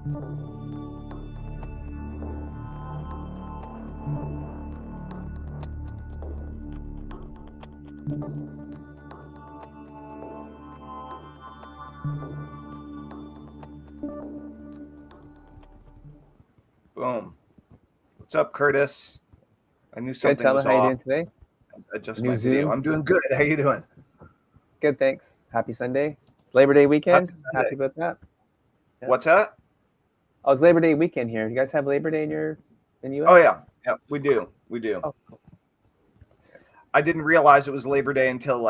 Boom. What's up, Curtis? I knew Good, something Tellman. was How you off. doing today? Adjust New my video. Zoom. I'm doing good. How you doing? Good, thanks. Happy Sunday. It's Labor Day weekend. Happy Sunday. Happy about that. Yeah. What's that? Oh, it's Labor Day weekend here. You guys have Labor Day in the U.S.? Oh yeah, we do. Oh, cool. I didn't realize it was Labor Day until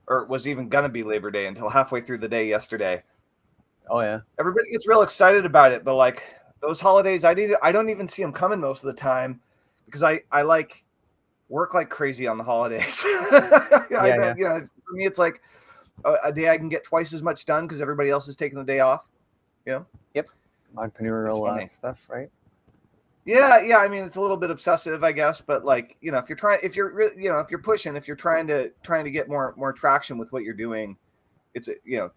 or it was even gonna be Labor Day until halfway through the day yesterday. Oh yeah. Everybody gets real excited about it, but like those holidays, I don't even see them coming most of the time because I like work like crazy on the holidays. Yeah. You know, for me, it's like a day I can get twice as much done because everybody else is taking the day off. You know? Yep. Entrepreneurial stuff, right? Yeah. I mean, it's a little bit obsessive, I guess, but like, you know, if you're pushing, if you're trying to get more traction with what you're doing, it's, you know,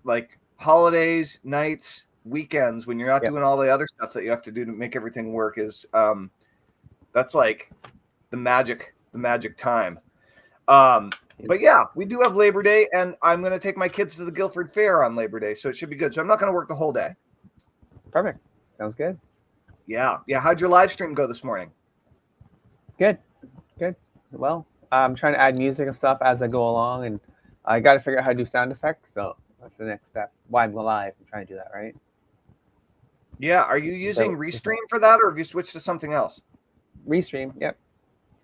like holidays, nights, weekends, when you're not doing all the other stuff that you have to do to make everything work is, that's like the magic time. But yeah, we do have Labor Day, and I'm going to take my kids to the Guilford Fair on Labor Day, so it should be good. So I'm not going to work the whole day. Perfect. Sounds good. Yeah. How'd your live stream go this morning? Good. Well, I'm trying to add music and stuff as I go along, and I got to figure out how to do sound effects. So that's the next step. Why I'm live, I'm trying to do that, right? Yeah. Are you using Restream for that, or have you switched to something else? Restream. Yep.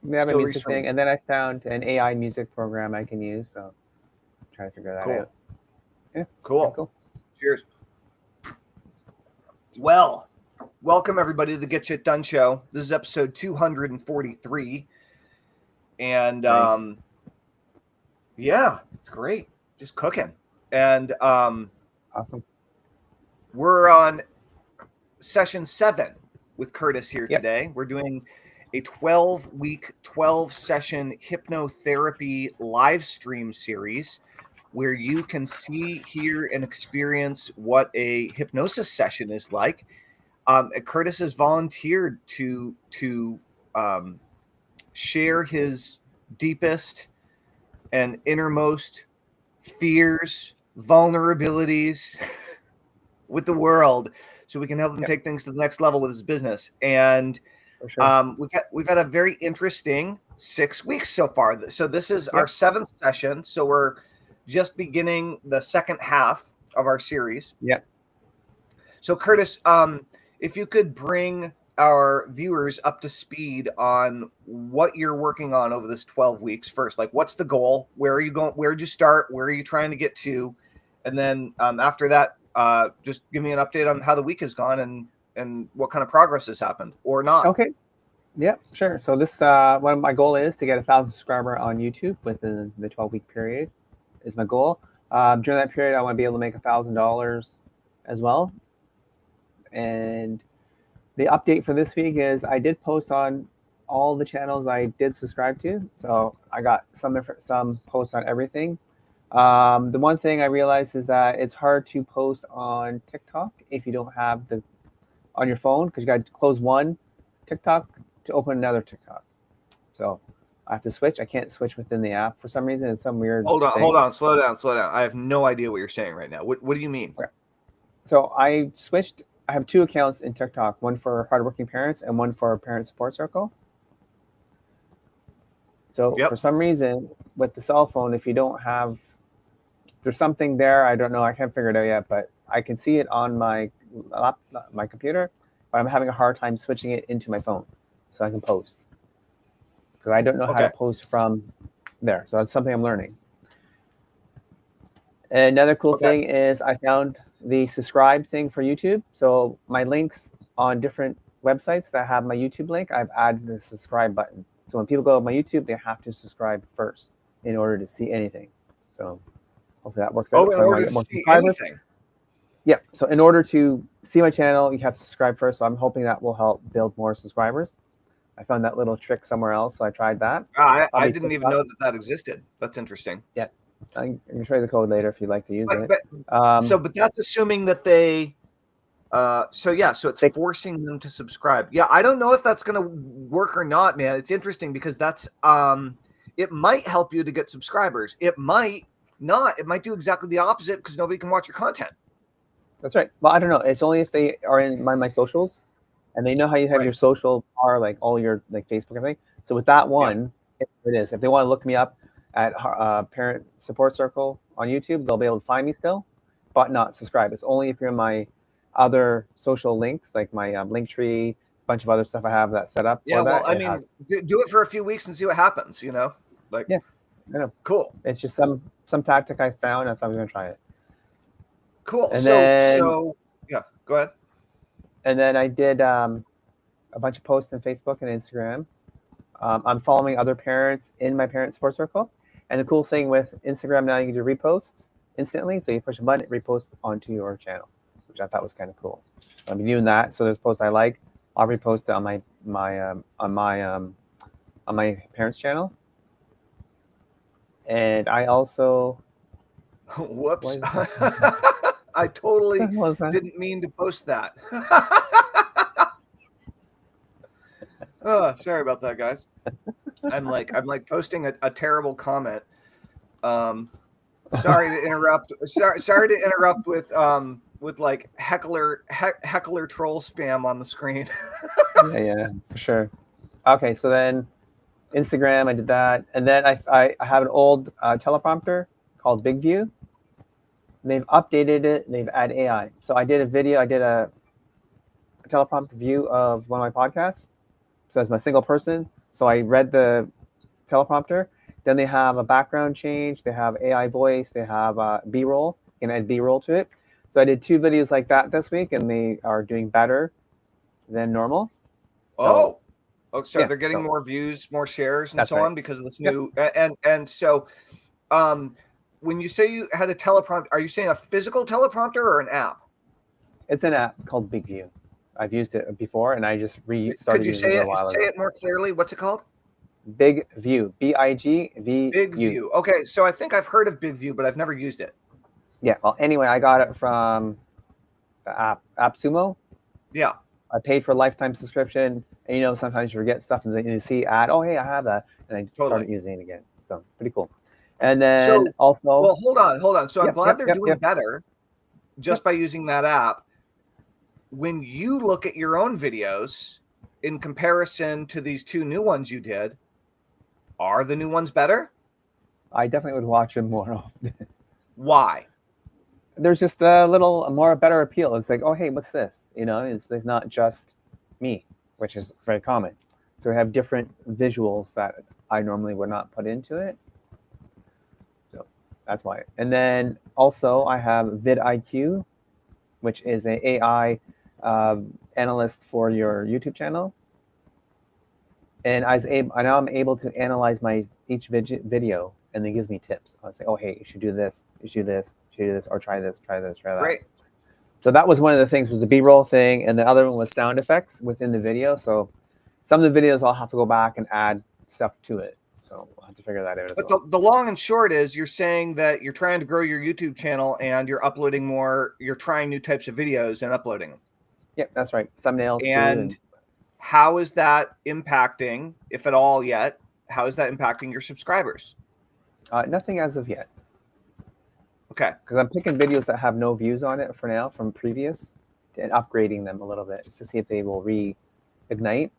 We have a music thing, and then I found an AI music program I can use. So I'm trying to figure that out. Yeah. Cool. Cheers. Well, welcome everybody to the Get Shit Done show. This is episode 243. And nice. Yeah, it's great. Just cooking. And awesome. We're on session 7 with Curtis here today. We're doing a 12-week, 12-session hypnotherapy live stream series where you can see, hear, and experience what a hypnosis session is like. Curtis has volunteered to share his deepest and innermost fears, vulnerabilities with the world, so we can help him take things to the next level with his business. And we've had a very interesting 6 weeks so far. So this is our 7th session. So we're just beginning the second half of our series. Yep. So Curtis, if you could bring our viewers up to speed on what you're working on over this 12 weeks first. Like, what's the goal? Where are you going? Where'd you start? Where are you trying to get to? And then after that, just give me an update on how the week has gone and what kind of progress has happened or not. Okay. Yeah, sure. So this one of my goal is to get 1,000 subscribers on YouTube within the 12-week period is my goal. During that period, I want to be able to make $1,000 as well. And the update for this week is I did post on all the channels I did subscribe to. So I got some posts on everything. The one thing I realized is that it's hard to post on TikTok if you don't have on your phone, because you got to close one TikTok to open another TikTok. So I have to switch. I can't switch within the app for some reason. It's some weird Hold on. Slow down. I have no idea what you're saying right now. What do you mean? Okay. So I switched. I have 2 accounts in TikTok, one for hardworking parents and one for parent support circle. So for some reason with the cell phone, if you don't have, there's something there. I don't know. I can't figure it out yet, but I can see it on my computer, but I'm having a hard time switching it into my phone so I can post. Because I don't know how to post from there. So that's something I'm learning. Another cool thing is I found the subscribe thing for YouTube. So my links on different websites that have my YouTube link, I've added the subscribe button. So when people go to my YouTube, they have to subscribe first in order to see anything. So hopefully that works out. In order to see anything? Yeah. So in order to see my channel, you have to subscribe first. So I'm hoping that will help build more subscribers. I found that little trick somewhere else, so I tried that. I didn't even know that existed. That's interesting. Yeah. I can show you the code later if you'd like to use it. But that's assuming that they. So it's forcing them to subscribe. Yeah, I don't know if that's going to work or not, man. It's interesting because that's it might help you to get subscribers. It might not. It might do exactly the opposite because nobody can watch your content. That's right. Well, I don't know. It's only if they are in my socials, and they know how you have your social are like all your like Facebook and everything. So with that one, it is. If they want to look me up at Parent Support Circle on YouTube, they'll be able to find me still, but not subscribe. It's only if you're in my other social links, like my Linktree, a bunch of other stuff I have that set up. Yeah, well, I mean, do it for a few weeks and see what happens. You know, like I know. Cool. It's just some tactic I found. I thought I was gonna try it. Cool. And so yeah, go ahead. And then I did a bunch of posts on Facebook and Instagram. I'm following other parents in my parent support circle. And the cool thing with Instagram now, you can do reposts instantly. So you push a button, it reposts onto your channel, which I thought was kind of cool. I've been doing that. So there's posts I like, I'll repost it on my parents' channel. And I also whoops. I totally didn't mean to post that. Oh, sorry about that, guys. I'm like posting a terrible comment. Sorry to interrupt. Sorry to interrupt with like heckler troll spam on the screen. yeah, for sure. Okay, so then Instagram, I did that, and then I have an old teleprompter called Big View. They've updated it. They've added AI. So I did a video. I did a teleprompter view of one of my podcasts. So as my single person. So I read the teleprompter. Then they have a background change. They have AI voice. They have B-roll. You can add B-roll to it. So I did 2 videos like that this week, and they are doing better than normal. So they're getting more views, more shares, and so on because of this new and so. When you say you had a teleprompter, are you saying a physical teleprompter or an app? It's an app called Big View. I've used it before, and I just restarted using it a while ago. Say it more clearly. What's it called? Big View. BIGV. Big View. Okay, so I think I've heard of Big View, but I've never used it. Yeah. Well, anyway, I got it from the app AppSumo. Yeah. I paid for a lifetime subscription, and sometimes you forget stuff, and you see ad. Oh, hey, I have that, and I started using it again. So pretty cool. And then also, well, hold on. So I'm glad they're doing better just by using that app. When you look at your own videos in comparison to these 2 new ones you did, are the new ones better? I definitely would watch them more often. Why? There's just a little more better appeal. It's like, oh, hey, what's this? It's like not just me, which is very common. So we have different visuals that I normally would not put into it. That's why. And then also I have vidIQ, which is an AI analyst for your YouTube channel. And now I'm able to analyze each video, and it gives me tips. I'll say, oh, hey, you should do this, you should do this, you should do this, or try this, try that. Great. So that was one of the things, was the B-roll thing, and the other one was sound effects within the video. So some of the videos I'll have to go back and add stuff to it. So we'll have to figure that out as well. But the long and short is you're saying that you're trying to grow your YouTube channel and you're uploading more, you're trying new types of videos and uploading them. Yep, that's right. Thumbnails. And how is that impacting, if at all yet, how is that impacting your subscribers? Nothing as of yet. Okay. Because I'm picking videos that have no views on it for now from previous and upgrading them a little bit to see if they will reignite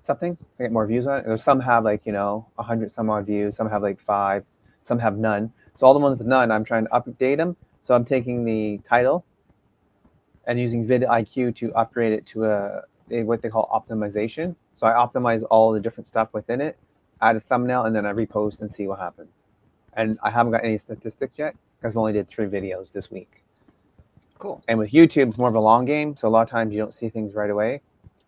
something, get more views on it. There's some have 100 some odd views, some have 5, some have none. So all the ones with none, I'm trying to update them. So I'm taking the title and using vidIQ to upgrade it to what they call optimization. So I optimize all the different stuff within it, add a thumbnail, and then I repost and see what happens. And I haven't got any statistics yet because I've only did 3 videos this week. Cool. And with YouTube, it's more of a long game. So a lot of times you don't see things right away.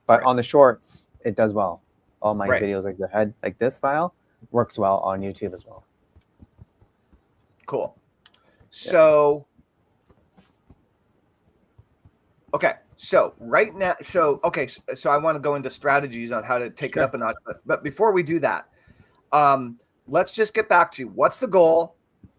But on the shorts, it does well. All my videos like the head, like this style, works well on YouTube as well. Cool. So, okay. So right now, so I want to go into strategies on how to take it up a notch. But before we do that, let's just get back to what's the goal.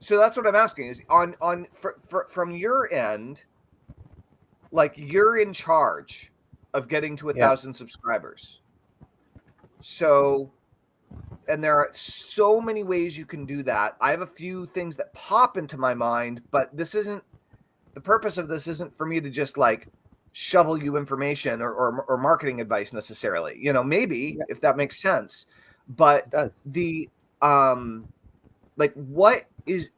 So that's what I'm asking is from your end, like you're in charge of getting to 1,000 subscribers. So, and there are so many ways you can do that. I have a few things that pop into my mind, but this isn't the purpose of this isn't for me to just like shovel you information or marketing advice necessarily. You know, maybe if that makes sense. But It does. the like what is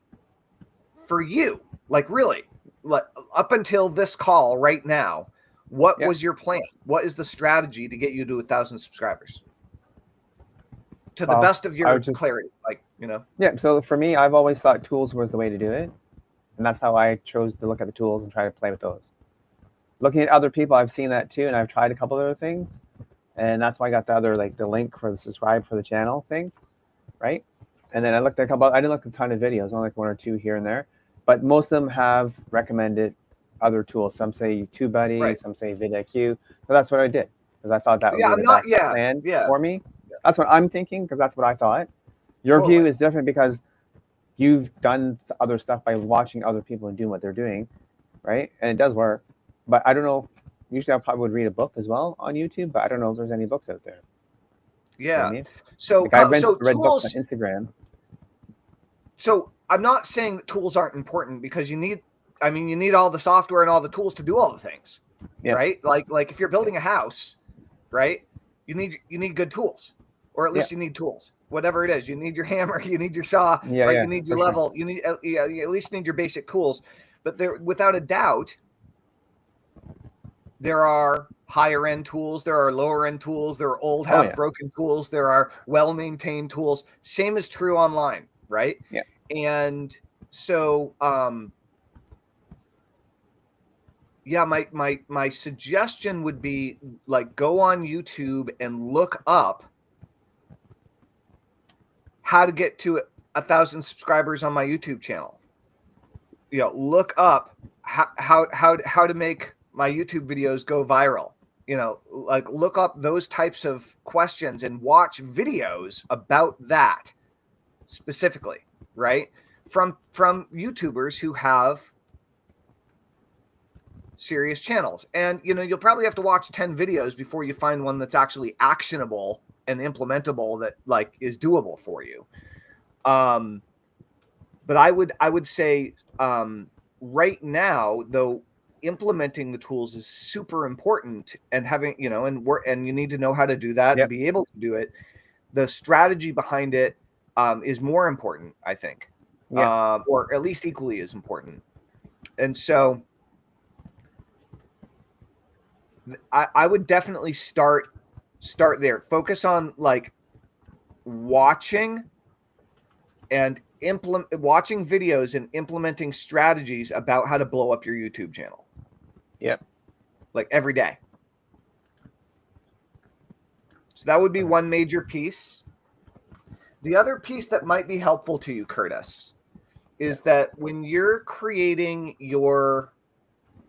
for you, like really, like up until this call right now, what was your plan? What is the strategy to get you to 1,000 subscribers? To the best of your clarity, like, you know? Yeah. So for me, I've always thought tools was the way to do it. And that's how I chose to look at the tools and try to play with those. Looking at other people, I've seen that too. And I've tried a couple other things. And that's why I got the other, like the link for the subscribe for the channel thing. Right. And then I looked at a couple, I didn't look at a ton of videos, only like one or two here and there. But most of them have recommended other tools. Some say TubeBuddy, some say vidIQ. So that's what I did. Because I thought that would be the best plan for me. That's what I'm thinking, because that's what I thought. Your view is different because you've done other stuff by watching other people and doing what they're doing, right? And it does work. But I don't know. Usually I probably would read a book as well on YouTube, but I don't know if there's any books out there. Yeah. You know what I mean? So, like I read books on Instagram. So I'm not saying that tools aren't important, because you need all the software and all the tools to do all the things, right? Like if you're building a house, right? You need good tools, or at least you need tools. Whatever it is, you need your hammer, you need your saw, right? You need your level, you need you at least need your basic tools. But there, without a doubt, there are higher end tools, there are lower end tools, there are old half broken tools, there are well maintained tools. Same is true online, right? Yeah. And so my suggestion would be, like, go on YouTube and look up how to get to 1,000 subscribers on my YouTube channel. You know, look up how to make my YouTube videos go viral. You know, like look up those types of questions and watch videos about that specifically, right? From YouTubers who have serious channels. And, you know, you'll probably have to watch 10 videos before you find one that's actually actionable and implementable, that like is doable for you. But I would say right now, though, implementing the tools is super important, and having, you know, and you need to know how to do that and be able to do it. The strategy behind it is more important, I think, or at least equally as important. And so I would definitely start there. Focus on like watching videos and implementing strategies about how to blow up your YouTube channel. Yep. Like every day. So that would be one major piece. The other piece that might be helpful to you, Curtis, is that when you're creating your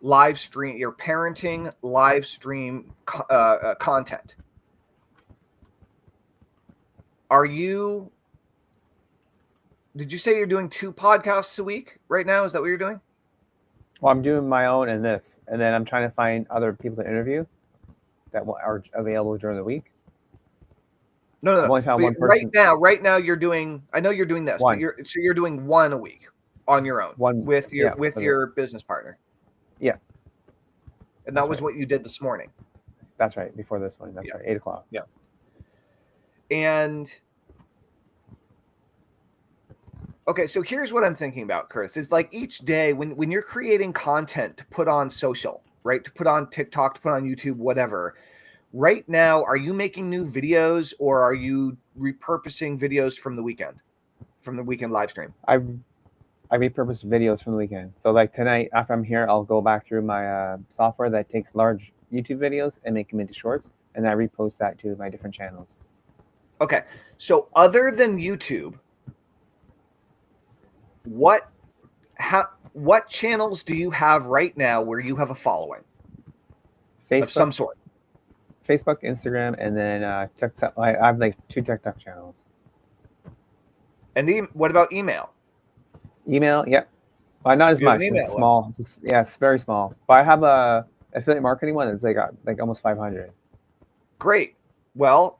live stream, your parenting live stream content, did you say you're doing 2 podcasts a week right now? Is that what you're doing? Well, I'm doing my own and this, and then I'm trying to find other people to interview that are available during the week. No. I've only found one person. Right now you're doing, I know you're doing this, but you're doing 1 a week on your own, with your business partner. Yeah. And that was what you did this morning. That's right. Before this one. That's right. 8 o'clock. Yeah. And okay, so here's what I'm thinking about, Curtis. Is like each day when you're creating content to put on social, right? To put on TikTok, to put on YouTube, whatever. Right now, are you making new videos, or are you repurposing videos from the weekend live stream? I repurpose videos from the weekend. So like tonight, after I'm here, I'll go back through my software that takes large YouTube videos and make them into shorts, and I repost that to my different channels. Okay, so other than YouTube, what channels do you have right now where you have a following of some sort? Facebook, Instagram, and then TikTok. I have like 2 TikTok channels. And what about email? Email, yep. Not as You have much. an It's email list. small. Yeah, it's very small. But I have a affiliate marketing one that's like almost 500. Great. Well,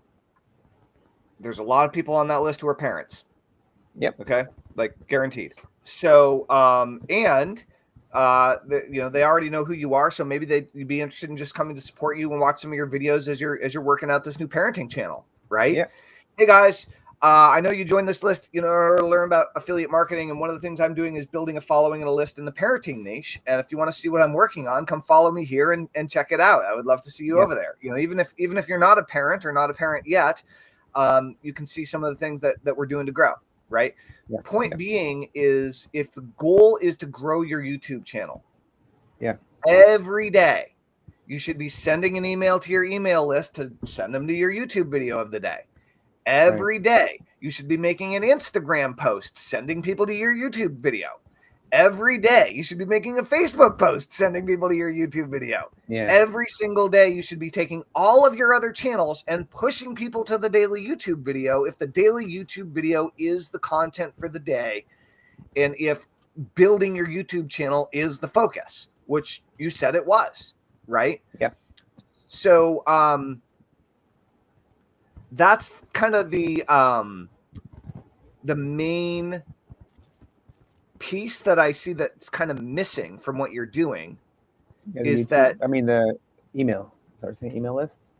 there's a lot of people on that list who are parents. Yep. Okay, like guaranteed. So, and they already know who you are, so maybe they'd be interested in just coming to support you and watch some of your videos as you're working out this new parenting channel, right? Yeah. Hey guys, I know you joined this list, to learn about affiliate marketing, and one of the things I'm doing is building a following and a list in the parenting niche. And if you want to see what I'm working on, come follow me here and check it out. I would love to see you over there. Even if you're not a parent or not a parent yet, you can see some of the things that we're doing to grow, right? Yeah. Point being is, if the goal is to grow your YouTube channel, every day you should be sending an email to your email list to send them to your YouTube video of the day. Every day you should be making an Instagram post, sending people to your YouTube video. Every day you should be making a Facebook post, sending people to your YouTube video. Yeah. Every single day you should be taking all of your other channels and pushing people to the daily YouTube video if the daily YouTube video is the content for the day, and if building your YouTube channel is the focus, which you said it was, right? Yeah. So that's kind of the main piece that I see that's kind of missing from what you're doing. Is that, I mean, the email, email lists,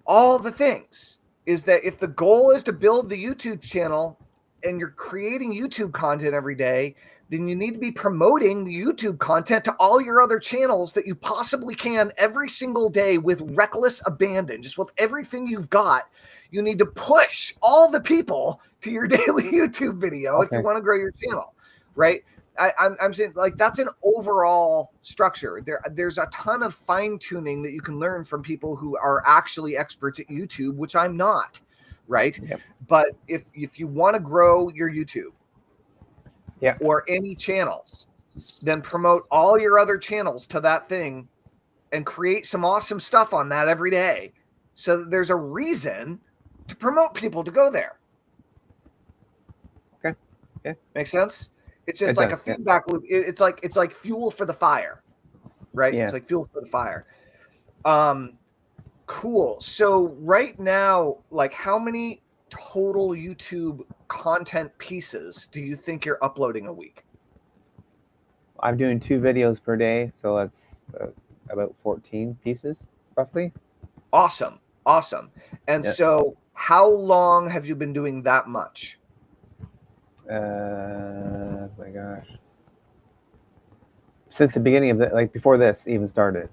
all the things, is that if the goal is to build the YouTube channel and you're creating YouTube content every day, then you need to be promoting the YouTube content to all your other channels that you possibly can every single day with reckless abandon. Just with everything you've got, you need to push all the people to your daily YouTube video if you want to grow your channel, right? I'm saying, like, that's an overall structure. There's a ton of fine tuning that you can learn from people who are actually experts at YouTube, which I'm not, right? Yep. But if you want to grow your YouTube, yeah, or any channel, then promote all your other channels to that thing and create some awesome stuff on that every day, so that there's a reason to promote people to go there. Okay. Yeah. Makes sense? It's just like a feedback loop. It's like fuel for the fire, right? Yeah. It's like fuel for the fire. Cool. So right now, like, how many total YouTube content pieces do you think you're uploading a week? I'm doing 2 videos per day, so that's about 14 pieces roughly. Awesome. And so how long have you been doing that much? My gosh, since the beginning of like before this even started.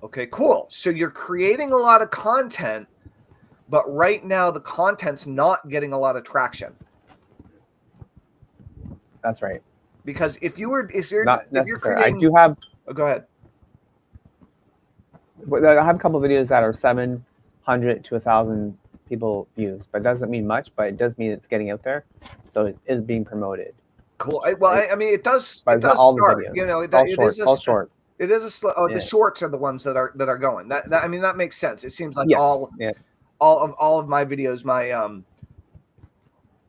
Okay, cool. So you're creating a lot of content, but right now the content's not getting a lot of traction. That's right. Because if you're not necessarily, I do have. Oh, go ahead. I have a couple of videos that are 700 to 1,000 people views, but it doesn't mean much. But it does mean it's getting out there, so it is being promoted. Cool. Well, I mean, it does. But it does all start. The videos. You know, it shorts, is all shorts. It is the shorts are the ones that are going. That I mean, that makes sense. It seems like all of my videos, my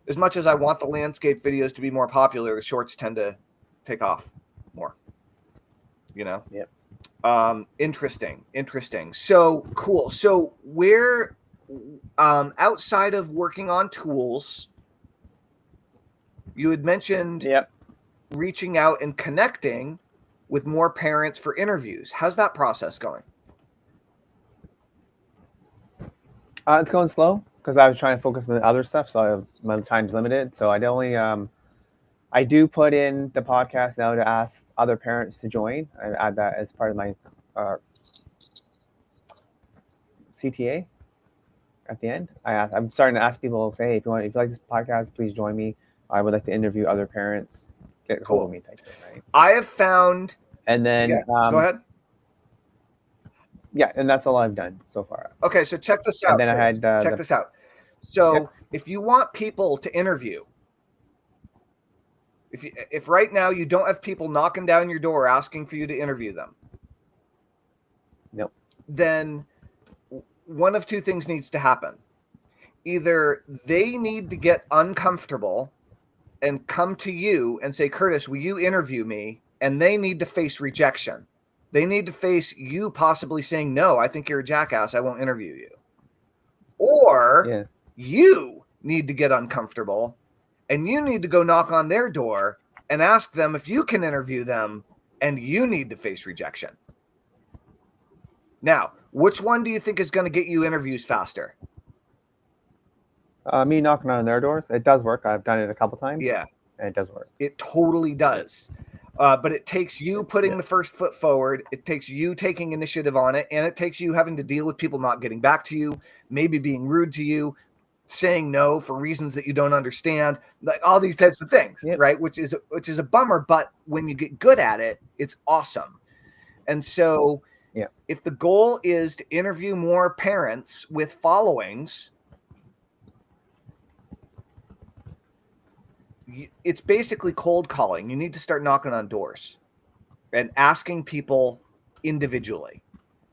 as much as I want the landscape videos to be more popular, the shorts tend to take off more. Yep. Interesting. So cool. So where, outside of working on tools, you had mentioned reaching out and connecting with more parents for interviews. How's that process going? It's going slow because I was trying to focus on the other stuff, so my time's limited. So I'd only I do put in the podcast now to ask other parents to join. I add that as part of my CTA at the end. I'm starting to ask people, hey, if you like this podcast, please join me. I would like to interview other parents. Get hold of me type thing, right? I have found. And then go ahead. Yeah, and that's all I've done so far. Okay, so check this out. And then I had check this out. So if you want people to interview, if right now you don't have people knocking down your door asking for you to interview them, then one of two things needs to happen. Either they need to get uncomfortable and come to you and say, Curtis, will you interview me? And they need to face rejection. They need to face you possibly saying, no, I think you're a jackass. I won't interview you. Or you need to get uncomfortable and you need to go knock on their door and ask them if you can interview them, and you need to face rejection. Now, which one do you think is going to get you interviews faster? Me knocking on their doors. It does work. I've done it a couple times. Yeah. And it does work. It totally does. But it takes you putting the first foot forward. It takes you taking initiative on it. And it takes you having to deal with people not getting back to you, maybe being rude to you, saying no for reasons that you don't understand, like all these types of things, right? Which is a bummer. But when you get good at it, it's awesome. And so if the goal is to interview more parents with followings, it's basically cold calling. You need to start knocking on doors and asking people individually,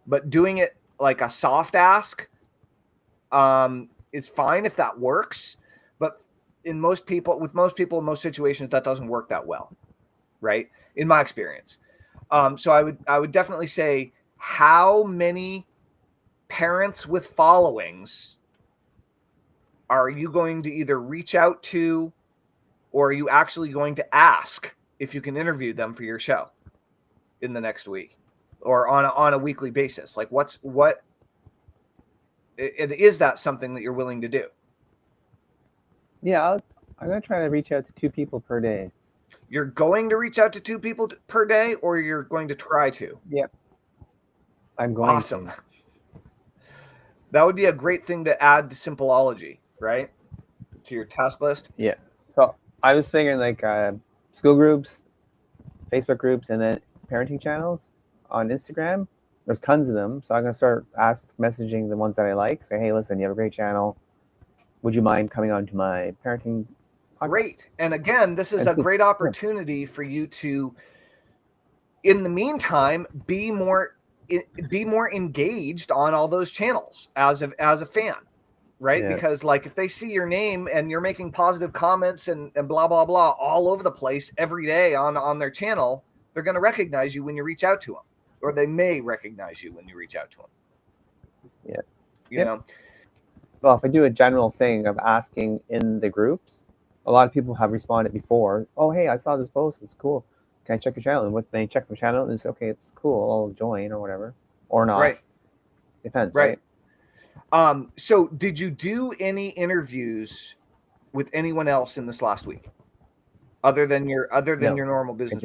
but doing it like a soft ask is fine if that works. But with most people, in most situations, that doesn't work that well, right? In my experience. So I would definitely say, how many parents with followings are you going to either reach out to, or are you actually going to ask if you can interview them for your show in the next week or on a weekly basis? Like is that something that you're willing to do? Yeah, I'm going to try to reach out to 2 people per day. You're going to reach out to 2 people per day, or you're going to try to? Yep. I'm going to. That would be a great thing to add to Simpleology, right? To your task list. Yeah. So I was thinking like school groups, Facebook groups, and then parenting channels on Instagram. There's tons of them. So I'm going to start messaging the ones that I like. Say, hey, listen, you have a great channel. Would you mind coming on to my parenting podcast? Great. And again, this is a great opportunity for you to, in the meantime, be more engaged on all those channels as a fan, right? Yeah. Because like if they see your name and you're making positive comments and blah, blah, blah, all over the place every day on their channel, they're going to recognize you when you reach out to them, or they may recognize you when you reach out to them. Yeah. You know? Well, if I do a general thing of asking in the groups, a lot of people have responded before. Oh, hey, I saw this post. It's cool. Can I check your channel? And what they check the channel and say, okay, it's cool. I'll join or whatever, or not. Right. Depends. Right. So did you do any interviews with anyone else in this last week other than your normal business?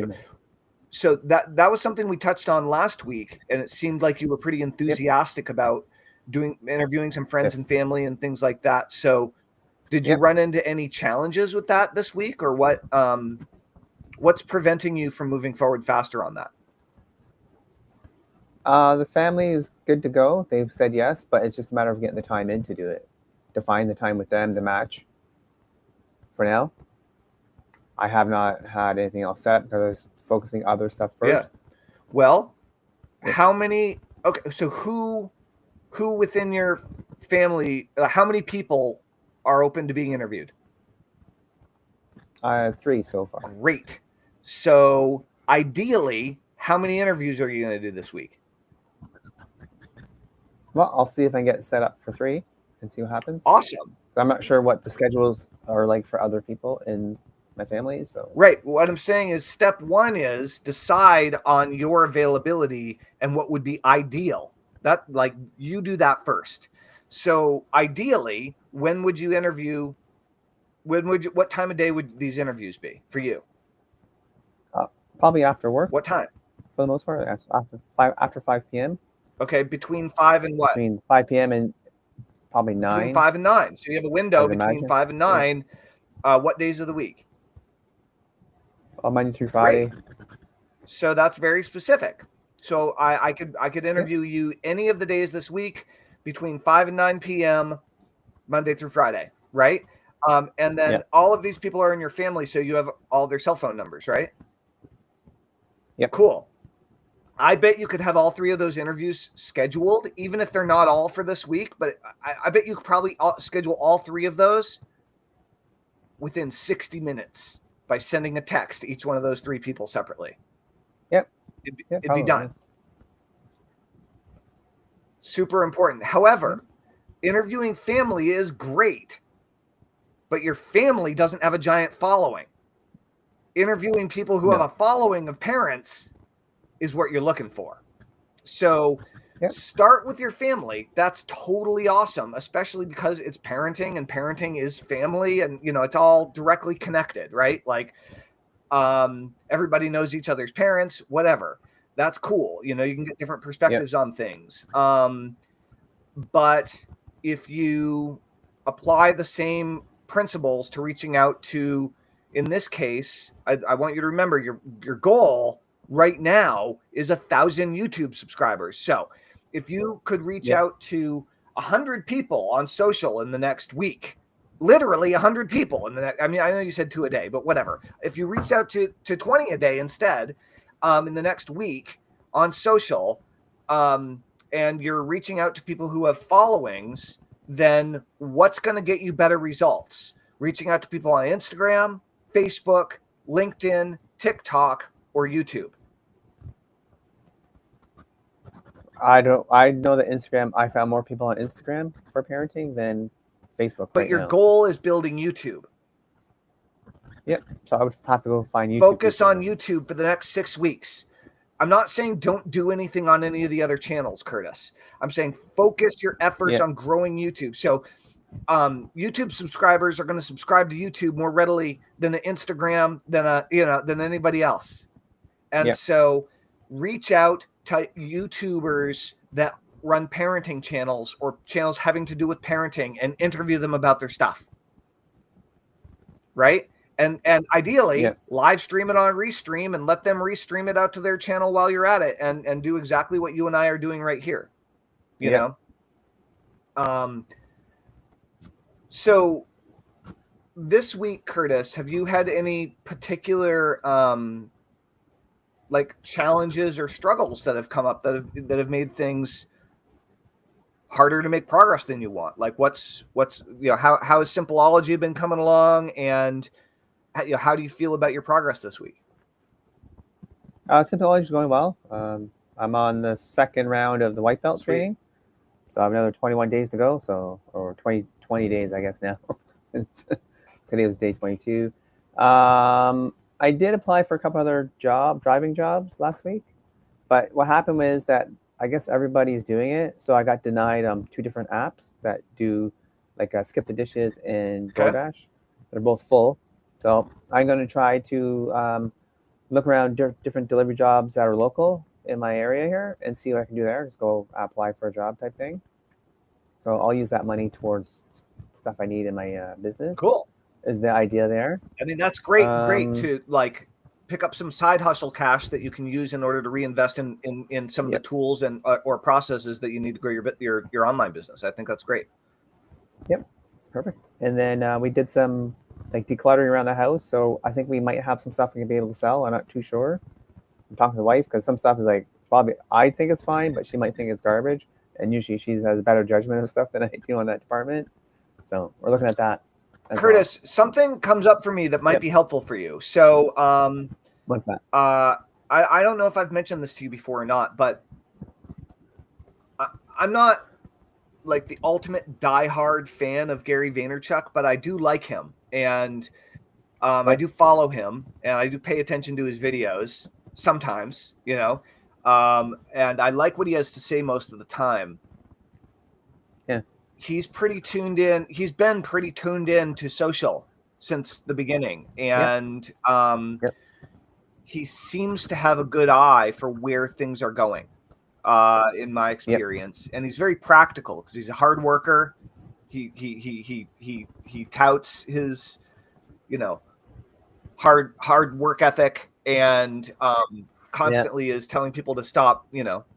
So that was something we touched on last week, and it seemed like you were pretty enthusiastic about interviewing some friends and family and things like that. So did you run into any challenges with that this week, or what? What's preventing you from moving forward faster on that? The family is good to go. They've said yes, but it's just a matter of getting the time in to do it, to find the time with them to match. For now, I have not had anything else set because I was focusing other stuff first. Yeah. Well, how many? Okay, so who within your family? How many people are open to being interviewed? 3 so far. Great. So ideally, how many interviews are you going to do this week? Well, I'll see if I can get set up for 3 and see what happens. Awesome. I'm not sure what the schedules are like for other people in my family. So right. What I'm saying is step 1 is decide on your availability and what would be ideal. That, like, you do that first. So ideally, when would you interview? What time of day would these interviews be for you? Probably after work. What time? For the most part, after 5 p.m. Okay, between 5 and what? Between 5 p.m. and probably 9. Between 5 and 9. So you have a window between 5 and 9. Yeah. What days of the week? Monday through Friday. Great. So that's very specific. So I could interview you any of the days this week between 5 and 9 p.m. Monday through Friday, right? And then all of these people are in your family, so you have all their cell phone numbers, right? Yep. Cool. I bet you could have all 3 of those interviews scheduled, even if they're not all for this week. But I bet you could probably schedule all 3 of those within 60 minutes by sending a text to each one of those 3 people separately. Yep. It'd be done. Super important. However, interviewing family is great, but your family doesn't have a giant following. Interviewing people who have a following of parents is what you're looking for. So start with your family. That's totally awesome, especially because it's parenting, and parenting is family, and it's all directly connected, right? Like everybody knows each other's parents, whatever. That's cool. You can get different perspectives on things. But if you apply the same principles to reaching out to, in this case, I want you to remember your goal right now is 1,000 YouTube subscribers. So if you could reach out to 100 people on social in the next week, literally 100 people in the next, I know you said 2 a day, but whatever. If you reach out to 20 a day instead, in the next week on social, and you're reaching out to people who have followings, then what's going to get you better results? Reaching out to people on Instagram, Facebook, LinkedIn, TikTok, or YouTube? I know that Instagram, I found more people on Instagram for parenting than Facebook. But your goal is building YouTube. Yep. So I would have to go find YouTube. Focus on YouTube for the next 6 weeks. I'm not saying don't do anything on any of the other channels, Curtis. I'm saying focus your efforts on growing YouTube. So YouTube subscribers are going to subscribe to YouTube more readily than to Instagram, than anybody else. And so reach out to YouTubers that run parenting channels or channels having to do with parenting and interview them about their stuff. Right? And ideally live stream it on Restream and let them restream it out to their channel while you're at it, and do exactly what you and I are doing right here. You know? So this week, Curtis, have you had any particular like challenges or struggles that have come up that have made things harder to make progress than you want? Like what's how has Simpleology been coming along, and how do you feel about your progress this week? Simpleology is going well. I'm on the 2nd round of the white belt training, so I have another 21 days to go. Or 20 days, I guess now. Today was day 22. I did apply for a couple other driving jobs last week, but what happened was that I guess everybody's doing it, so I got denied 2 different apps that do like Skip the Dishes and DoorDash. They're both full, so I'm going to try to look around different delivery jobs that are local in my area here and see what I can do there. Just go apply for a job type thing. So I'll use that money towards stuff I need in my business. Cool. Is the idea there. I mean, that's great to like pick up some side hustle cash that you can use in order to reinvest in some of the tools and or processes that you need to grow your online business. I think that's great. Yep. Perfect. And then we did some like decluttering around the house. So I think we might have some stuff we can be able to sell. I'm not too sure. I'm talking to the wife because some stuff is like probably I think it's fine, but she might think it's garbage. And usually she has a better judgment of stuff than I do on that department. So we're looking at that. Curtis, something comes up for me that might be helpful for you. So, what's that? I don't know if I've mentioned this to you before or not, but I'm not like the ultimate diehard fan of Gary Vaynerchuk, but I do like him, and I do follow him, and I do pay attention to his videos sometimes, and I like what he has to say most of the time. He's pretty tuned in. He's been pretty tuned in to social since the beginning. And he seems to have a good eye for where things are going, in my experience. And he's very practical because he's a hard worker. He touts his, hard work ethic, and constantly is telling people to stop,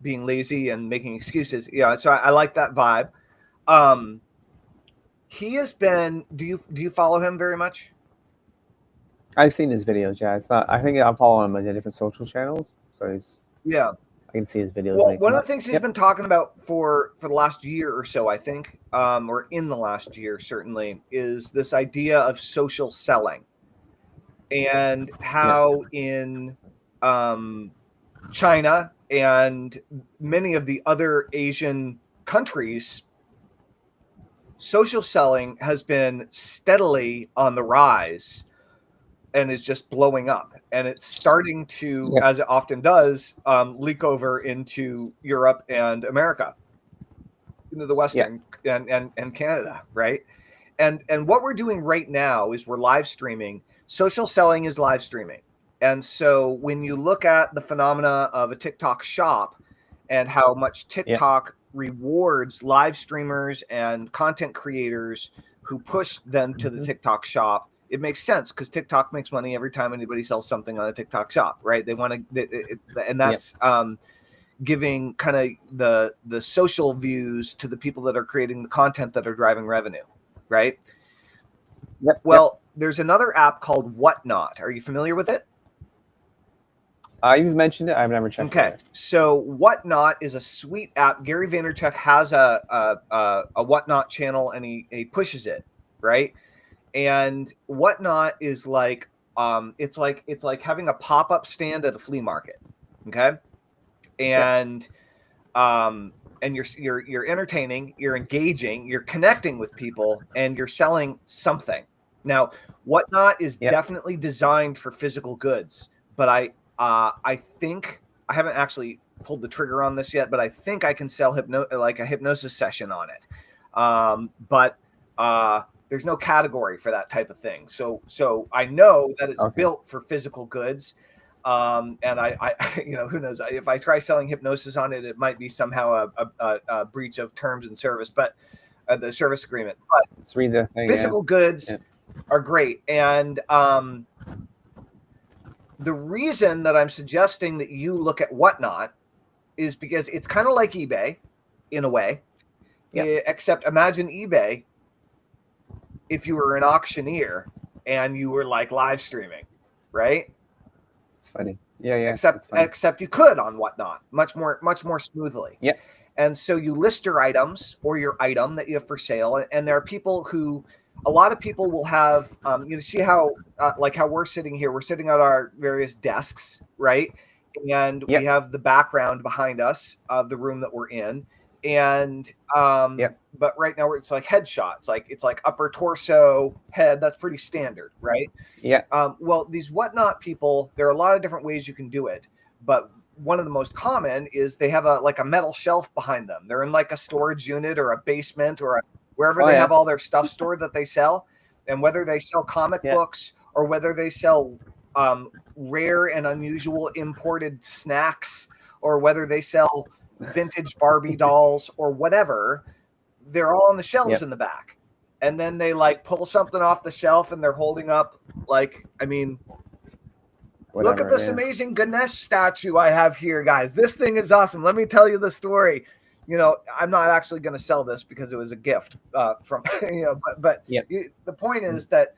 being lazy and making excuses. So I like that vibe. He has been, do you follow him very much? I've seen his videos. Yeah. It's not, I think I'm following him on different social channels. So he's, can see his videos. Well, one of the things he's been talking about for the last year or so, I think, or in the last year certainly, is this idea of social selling, and how in China and many of the other Asian countries, social selling has been steadily on the rise and is just blowing up. And it's starting to, as it often does, leak over into Europe and America, into the Western and Canada, right? And what we're doing right now is we're live streaming. Social selling is live streaming. And so when you look at the phenomena of a TikTok shop and how much TikTok rewards live streamers and content creators who push them to the TikTok shop, it makes sense because TikTok makes money every time anybody sells something on a TikTok shop, right? They want to, and that's giving kind of the social views to the people that are creating the content that are driving revenue, right? Well, there's another app called Whatnot. Are you familiar with it? You've mentioned it. I've never checked it. Okay, so Whatnot is a sweet app. Gary Vaynerchuk has a Whatnot channel, and he pushes it, right? And Whatnot is like it's like having a pop-up stand at a flea market, okay? And you're entertaining, you're engaging, you're connecting with people, and you're selling something. Now, Whatnot is definitely designed for physical goods, but I think I haven't actually pulled the trigger on this yet, but I think I can sell like a hypnosis session on it. But there's no category for that type of thing. So I know that it's built for physical goods. And I who knows, if I try selling hypnosis on it, it might be somehow a breach of terms and service, but the service agreement. But let's read the thing, physical goods are great. And the reason that I'm suggesting that you look at Whatnot is because it's kind of like eBay in a way, except imagine eBay if you were an auctioneer and you were like live streaming, right? It's funny. Except you could on Whatnot much more smoothly. And so you list your items or your item that you have for sale, and there are people who, a lot of people will have, you see how, like how we're sitting here, we're sitting at our various desks, right? And we have the background behind us of the room that we're in. And, but right now it's like headshots, it's like upper torso, head. That's pretty standard, right? Well, these Whatnot people, there are a lot of different ways you can do it, but one of the most common is they have a metal shelf behind them. They're in like a storage unit or a basement or wherever they have all their stuff stored that they sell. And whether they sell comic books or whether they sell rare and unusual imported snacks, or whether they sell vintage Barbie dolls or whatever, they're all on the shelves in the back. And then they like pull something off the shelf and they're holding up, like, I mean, look at this amazing Ganesh statue I have here, guys. This thing is awesome. Let me tell you the story. You know, I'm not actually going to sell this because it was a gift from, but the point is that,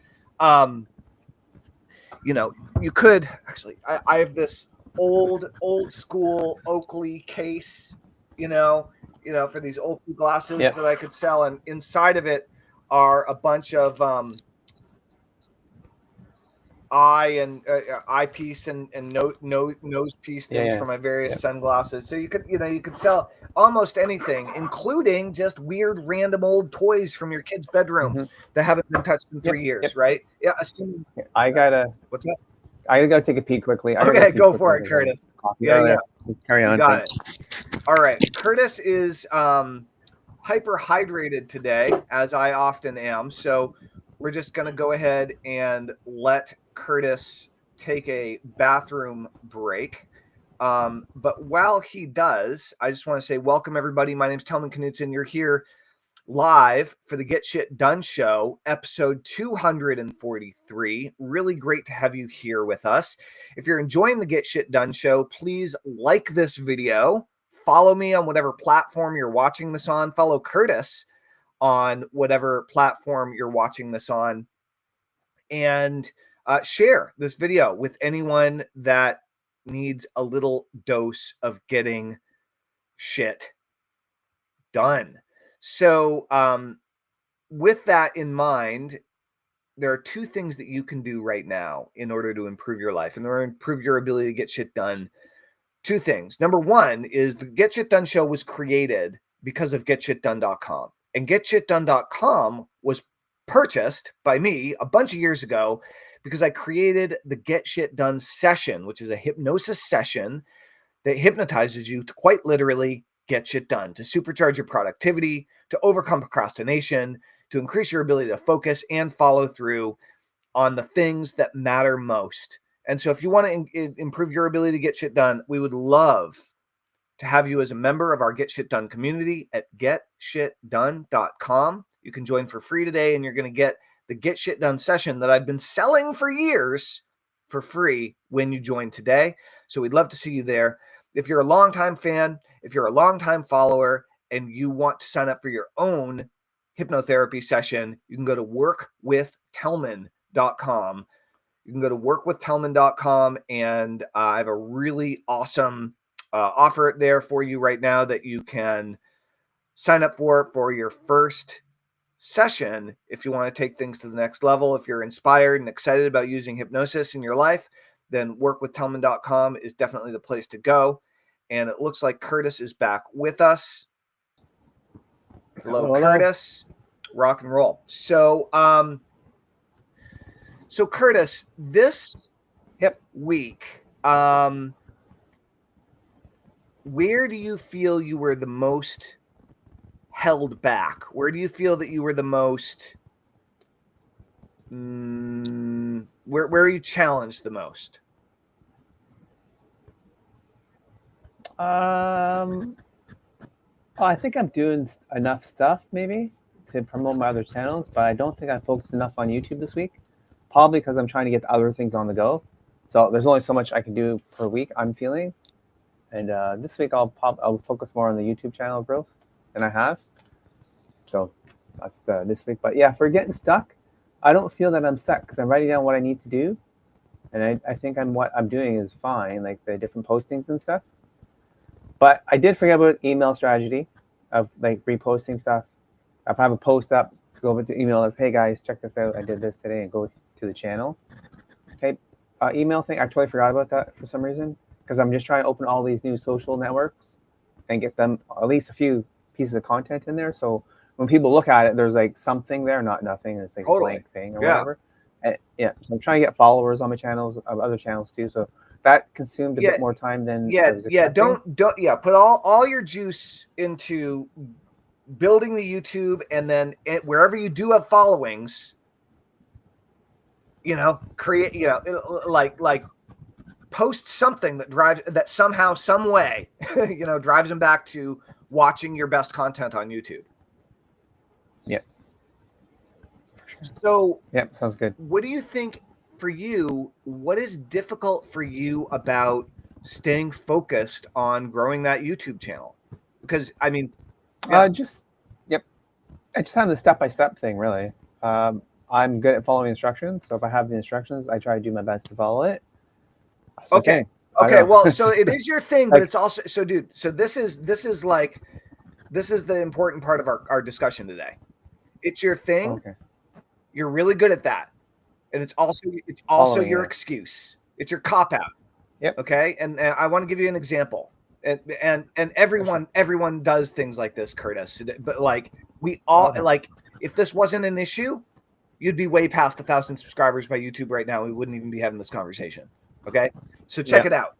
you could actually, I have this old school Oakley case, for these Oakley glasses that I could sell. And inside of it are a bunch of eyepiece and nose piece things for my various sunglasses. So you could sell almost anything, including just weird random old toys from your kid's bedroom that haven't been touched in 3 years, right? I gotta take a pee quickly. Okay, go for it, Curtis. Carry on. You got it. All right, Curtis is hyper hydrated today, as I often am. So we're just going to go ahead and let Curtis take a bathroom break. But while he does, I just want to say welcome, everybody. My name's Tellman Curtis. You're here live for the Get Shit Done Show, episode 243. Really great to have you here with us. If you're enjoying the Get Shit Done Show, please like this video. Follow me on whatever platform you're watching this on. Follow Curtis on whatever platform you're watching this on. And share this video with anyone that needs a little dose of getting shit done. So with that in mind, there are two things that you can do right now in order to improve your life, in order to improve your ability to get shit done. Two things. Number one is the Get Shit Done show was created because of GetShitDone.com. And GetShitDone.com was purchased by me a bunch of years ago because I created the Get Shit Done session, which is a hypnosis session that hypnotizes you to quite literally get shit done, to supercharge your productivity, to overcome procrastination, to increase your ability to focus and follow through on the things that matter most. And so if you want to improve your ability to get shit done, we would love to have you as a member of our Get Shit Done community at getshitdone.com. You can join for free today, and you're going to get the Get Shit Done session that I've been selling for years for free when you join today. So we'd love to see you there. If you're a longtime fan, if you're a longtime follower, and you want to sign up for your own hypnotherapy session, you can go to workwithtellman.com. You can go to workwithtellman.com, and I have a really awesome offer there for you right now that you can sign up for your first session if you want to take things to the next level. If you're inspired and excited about using hypnosis in your life, then workwithtellman.com is definitely the place to go. And it looks like Curtis is back with us. Hello, Curtis. Rock and roll. So, so Curtis, this week, where do you feel you were the most held back? Where do you feel that you were the most, where are you challenged the most? I think I'm doing enough stuff maybe to promote my other channels, but I don't think I focused enough on YouTube this week. Probably because I'm trying to get other things on the go. So there's only so much I can do per week, I'm feeling. And this week I'll focus more on the YouTube channel growth than I have. So that's this week. But yeah, for getting stuck, I don't feel that I'm stuck because I'm writing down what I need to do. And I think what I'm doing is fine, like the different postings and stuff. But I did forget about email strategy of like reposting stuff. If I have a post up, go over to email as, hey guys, check this out. I did this today, and go to the channel. Okay, email thing, I totally forgot about that for some reason because I'm just trying to open all these new social networks and get them at least a few pieces of content in there. So when people look at it, there's like something there, not nothing. It's like a blank thing or whatever. Yeah, so I'm trying to get followers on my channels, other channels too. So that consumed a bit more time than I was expecting. Don't put all your juice into building the YouTube, and then wherever you do have followings, create, like post something that somehow, some way, drives them back to watching your best content on YouTube. Yeah. So yeah, sounds good. What do you think for you? What is difficult for you about staying focused on growing that YouTube channel? Because I mean, I just have the step-by-step thing really. I'm good at following instructions, so if I have the instructions, I try to do my best to follow it. That's okay. Well, so it is your thing, but it's also dude. So this is the important part of our discussion today. It's your thing. Okay. You're really good at that, and it's also your excuse. It's your cop out. Yep. Okay. And I want to give you an example. And everyone does things like this, Curtis. But like we all like, if this wasn't an issue, you'd be way past 1,000 subscribers by YouTube right now. We wouldn't even be having this conversation. Okay. So check it out.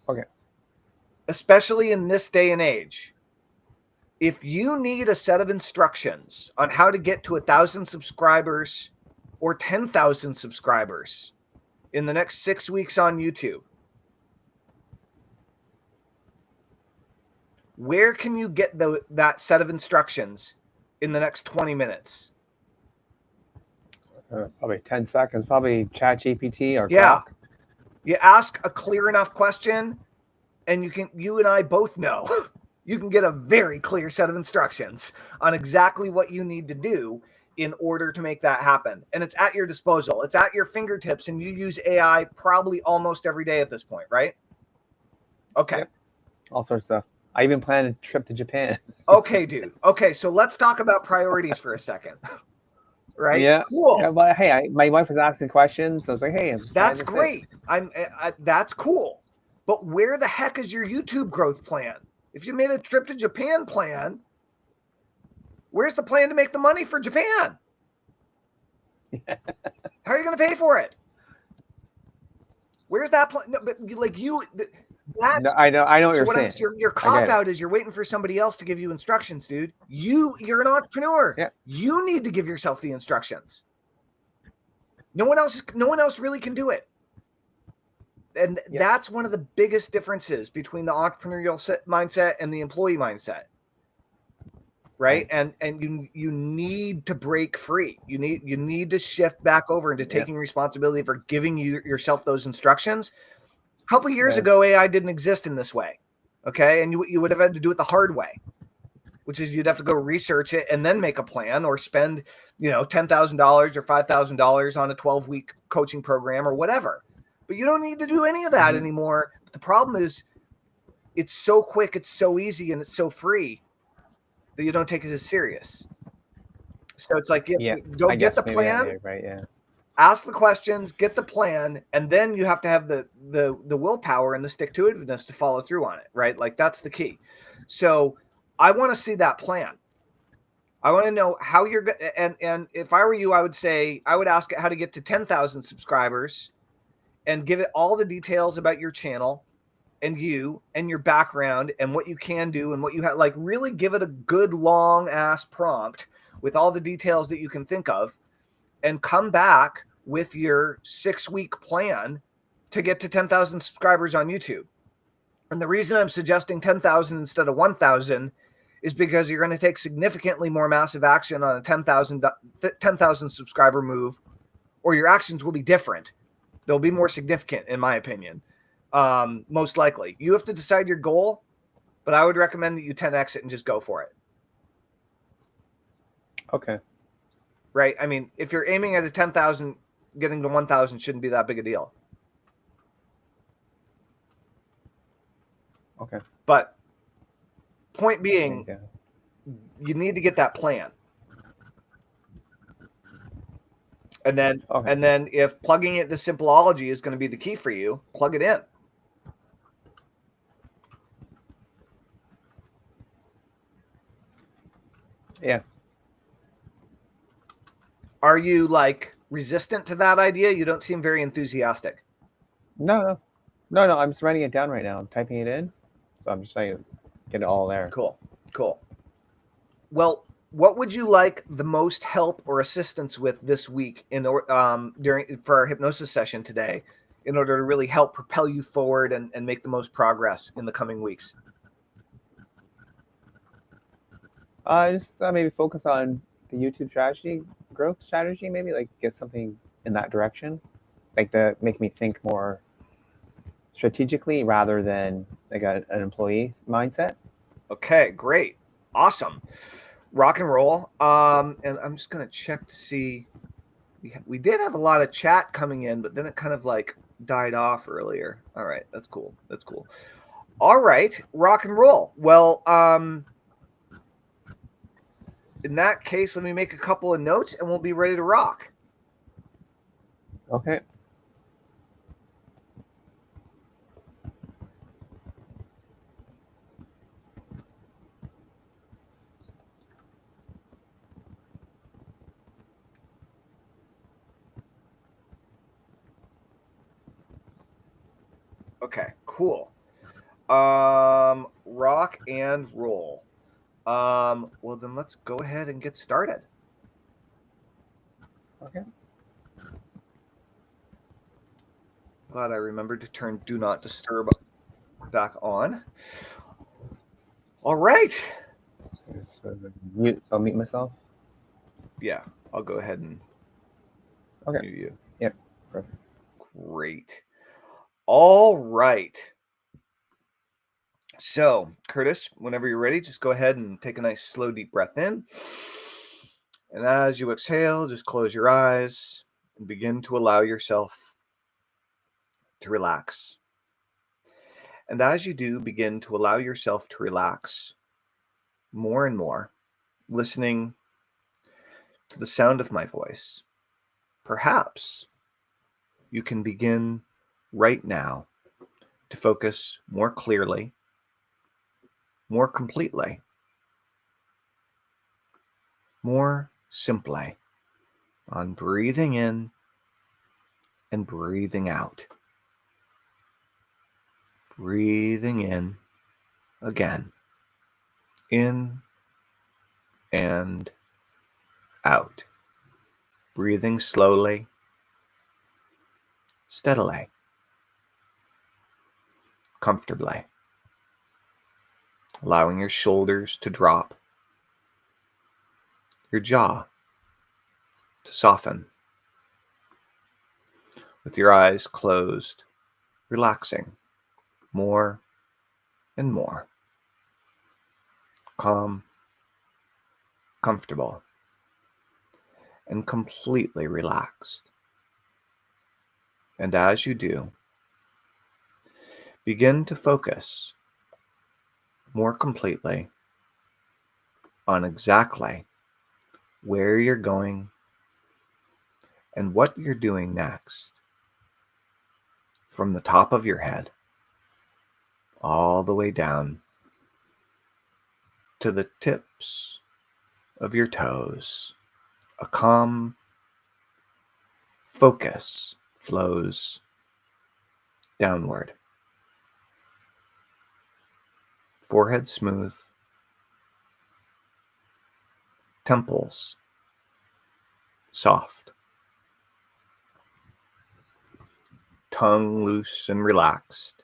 Okay. Especially in this day and age, if you need a set of instructions on how to get to 1,000 subscribers or 10,000 subscribers in the next 6 weeks on YouTube, where can you get that set of instructions in the next 20 minutes? Probably 10 seconds, probably ChatGPT or Grok. You ask a clear enough question, and you and I both know you can get a very clear set of instructions on exactly what you need to do in order to make that happen. And it's at your disposal. It's at your fingertips, and you use AI probably almost every day at this point, right? Okay. Yep. All sorts of stuff. I even planned a trip to Japan. Okay, dude. Okay, so let's talk about priorities for a second. Right? Yeah. Cool. Yeah, but hey, my wife was asking questions. So I was like, hey, I'm That's great. That's cool. But where the heck is your YouTube growth plan? If you made a trip to Japan plan, where's the plan to make the money for Japan? How are you going to pay for it? Where's that plan? No, but like you, that's No, I know what you're saying. Your cop out is you're waiting for somebody else to give you instructions, dude. You're an entrepreneur. Yeah. You need to give yourself the instructions. No one else really can do it. And that's one of the biggest differences between the entrepreneurial mindset and the employee mindset. Right. And you need to break free. You need to shift back over into taking responsibility for giving yourself those instructions. A couple of years ago, AI didn't exist in this way. Okay. And you would have had to do it the hard way, which is you'd have to go research it and then make a plan or spend, $10,000 or $5,000 on a 12-week coaching program or whatever. But you don't need to do any of that anymore. But the problem is it's so quick, it's so easy, and it's so free that you don't take it as serious. So it's like, go get the plan, ask the questions, get the plan, and then you have to have the willpower and the stick-to-itiveness to follow through on it, right? Like that's the key. So I want to see that plan. I want to know how you're going to, and if I were you, I would ask it how to get to 10,000 subscribers and give it all the details about your channel and you and your background and what you can do and what you have, like really give it a good long ass prompt with all the details that you can think of and come back with your 6-week plan to get to 10,000 subscribers on YouTube. And the reason I'm suggesting 10,000 instead of 1,000 is because you're going to take significantly more massive action on a 10,000 subscriber move, or your actions will be different. They'll be more significant, in my opinion. Most likely. You have to decide your goal, but I would recommend that you 10x it and just go for it. Okay. Right? I mean, if you're aiming at a 10,000, getting to 1,000 shouldn't be that big a deal. Okay. But point being, you need to get that plan. And then if plugging it to Simpleology is going to be the key for you, plug it in. Yeah. Are you like resistant to that idea? You don't seem very enthusiastic. No. I'm just writing it down right now. I'm typing it in. So I'm just trying to get it all there. Cool. Well, what would you like the most help or assistance with this week for our hypnosis session today in order to really help propel you forward and make the most progress in the coming weeks? Just maybe focus on the YouTube growth strategy, maybe like get something in that direction, like to make me think more strategically rather than like an employee mindset. Okay, great. Awesome. Rock and roll. And I'm just going to check to see. We did have a lot of chat coming in, but then it kind of like died off earlier. All right. That's cool. All right. Rock and roll. Well, in that case, let me make a couple of notes and we'll be ready to rock. Okay. Okay, cool. Rock and roll. Well, then let's go ahead and get started. Okay. Glad I remembered to turn Do Not Disturb back on. All right. I'll mute myself. Yeah, I'll go ahead and mute you. Yep. Perfect. Great. All right. So, Curtis, whenever you're ready, just go ahead and take a nice, slow, deep breath in. And as you exhale, just close your eyes and begin to allow yourself to relax. And as you do, begin to allow yourself to relax more and more, listening to the sound of my voice. Perhaps you can begin right now to focus more clearly, more completely, more simply on breathing in and breathing out. Breathing in again, in and out. Breathing slowly, steadily, comfortably. Allowing your shoulders to drop, your jaw to soften. With your eyes closed, relaxing more and more. Calm, comfortable, and completely relaxed. And as you do, begin to focus more completely on exactly where you're going and what you're doing next. From the top of your head all the way down to the tips of your toes. A calm focus flows downward. Forehead smooth, temples soft, tongue loose and relaxed.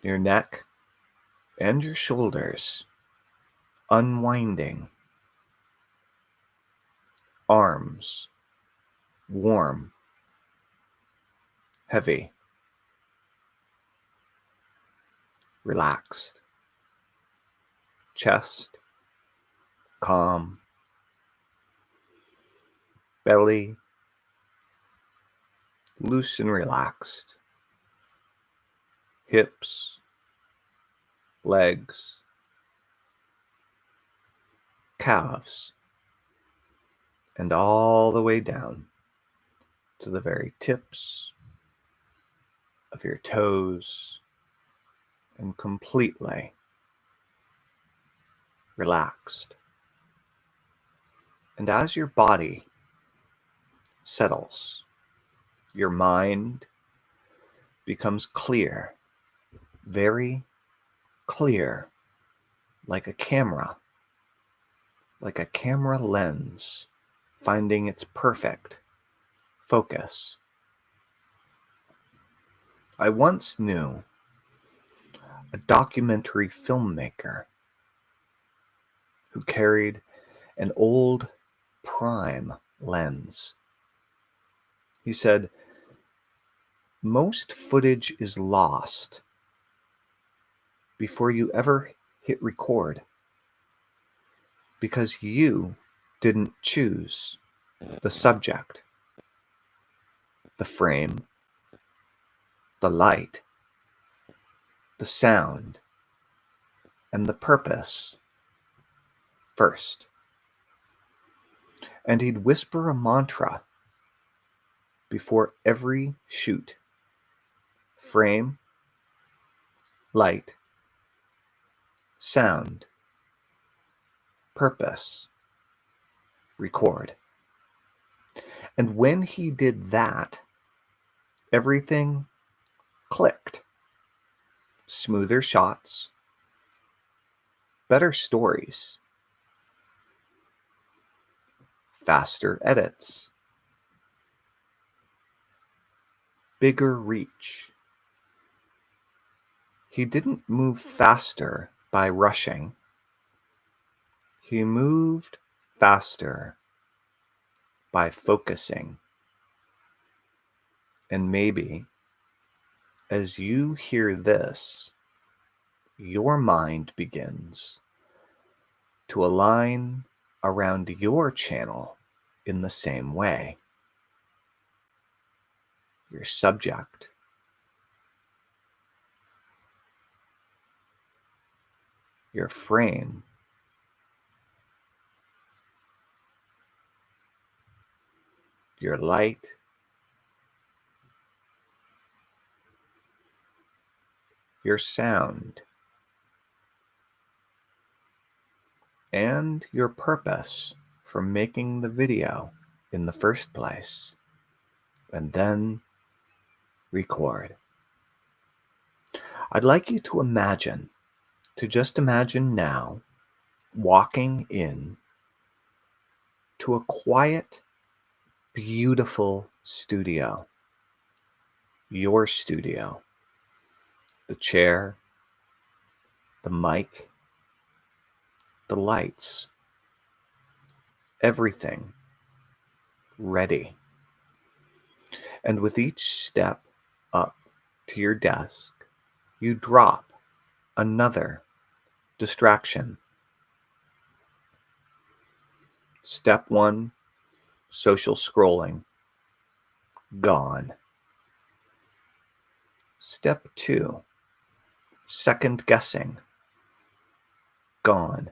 Your neck and your shoulders unwinding. Arms warm, heavy, relaxed. Chest calm. Belly loose and relaxed. Hips, legs, calves, and all the way down to the very tips of your toes, and completely relaxed. And as your body settles, your mind becomes clear, very clear, like a camera lens finding its perfect focus. I once knew a documentary filmmaker who carried an old prime lens. He said, most footage is lost before you ever hit record because you didn't choose the subject, the frame, the light, the sound, and the purpose first. And he'd whisper a mantra before every shoot. Frame, light, sound, purpose, record. And when he did that, everything clicked. Smoother shots, better stories, faster edits, bigger reach. He didn't move faster by rushing. He moved faster by focusing. And maybe as you hear this, your mind begins to align around your channel in the same way. Your subject your frame, your light, your sound, and your purpose for making the video in the first place, and then record. I'd like you to just imagine now, walking in to a quiet, beautiful studio. Your studio. The chair, the mic, the lights, everything ready. And with each step up to your desk, you drop another distraction. Step 1, social scrolling, gone. Step 2, second guessing, gone.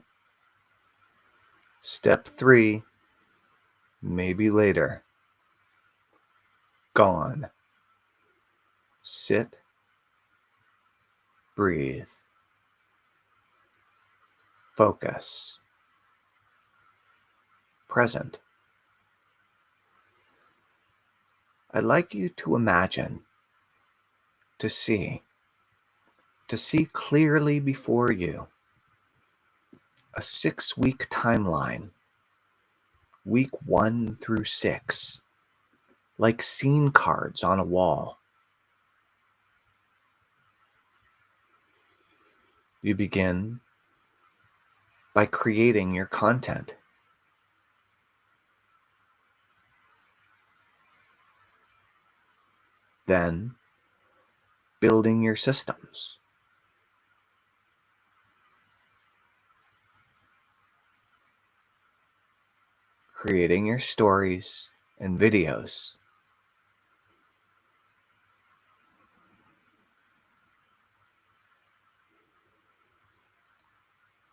Step 3, maybe later, gone. Sit, breathe, focus, present. I'd like you to imagine, to see clearly before you a 6-week timeline, week 1 through 6, like scene cards on a wall. You begin by creating your content. Then, building your systems. Creating your stories and videos.